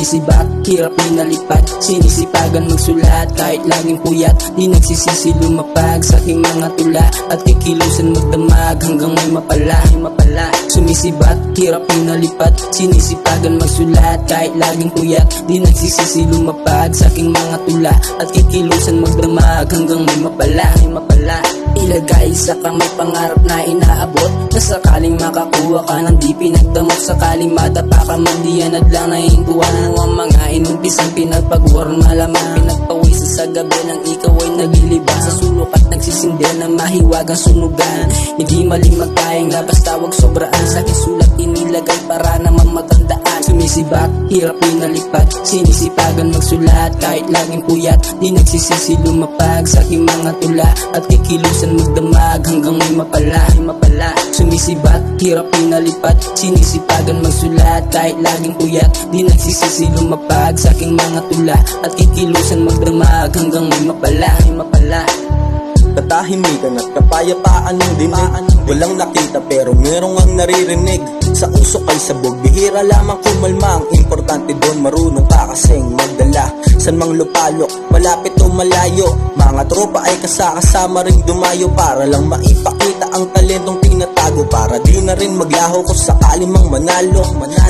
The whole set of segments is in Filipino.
Sumisibak, hirap pinalipat, sinisipagan magsulat kahit laging puyat. Di nagsisisi lumapag sa aking mga tula at kikilusan magdamag hanggang may mapala. Sumisibak, hirap pinalipat, sinisipagan magsulat kahit laging puyat. Di nagsisisi lumapag sa aking mga tula at kikilusan magdamag hanggang may mapala. Ilagay sa kamay pangarap na inaabot, na sakaling makakuha ka ng di pinagdamot. Sakaling madapa ka man diyan at lang nahintuan mo ang mga inumpisang pinagpag-war. Malamang pinagpawisan sa gabi nang ikaw ay naglilibang sa sulok at nagsisindi ng mahiwagang sunugan. Hindi malimag tayong labas tawag sobraan, sa sulat inilagay para naman matandaan. Sumisibak, hirap pinalipat, sinisipagan magsulat kahit laging puyat. Di nagsisisi lumapag sa aking mga tula at kikilusan magdamag hanggang may mapala. Sumisibak, hirap pinalipat, sinisipagan magsulat kahit laging puyat. Di nagsisisi lumapag sa aking mga tula at kikilusan magdamag hanggang may mapala. Katahimikan at kapayapaan ng dinig, walang nakita pero merong ang naririnig. Sa usok ay sabog, bihira lamang kumalma. Ang importante doon marunong ka kasing magdala. San mang lupalok, malapit o malayo, mga tropa ay kasama ring dumayo para lang maipakita ang talentong tinatago. Para di na rin maglaho kung sakali mang manalo.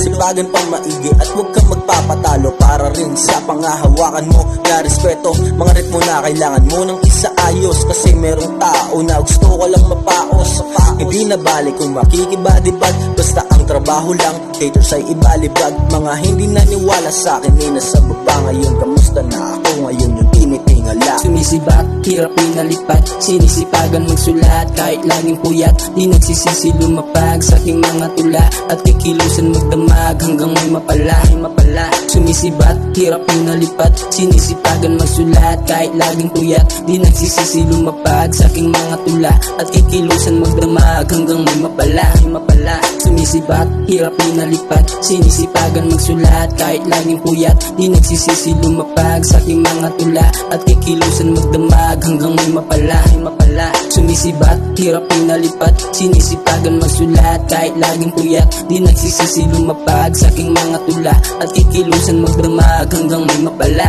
Sipagan pang maigi at huwag kang magpapatalo, para rin sa pangahawakan mo na respeto. Mga ritmo na kailangan mo ng isaayos, kasi merong tao na gusto ko lang mapaos. Hindi na balik kung makikibadibad, basta ang trabaho lang, haters ay ibalibag. Mga hindi naniwala sa akin ay nasa baba ngayon. Kamusta na ako ngayon yung tinitingala? Sumisibak, hirap pinalipat, sinisipagan magsulat kahit laging puyat. Di nagsisisi lumapag sa aking mga tula at kikilusan magdamag hanggang may mapala. Sumisibak, hirap pinalipat, sinisipagan magsulat kahit laging puyat. Di nagsisisi lumapag sa aking mga tula at kikilusan magdamag hanggang may mapala. Sumisibak, hirap pinalipat, sinisipagan magsulat kahit laging puyat. Di nagsisisi lumapag sa aking mga tula at kikilusan magdamag hanggang may mapala. Sumisibak, hirap pinalipat, sinisipagan magsulat kahit laging puyat. Di nagsisisi lumapag sa aking mga tula at kikilusan magdamag hanggang may mapala.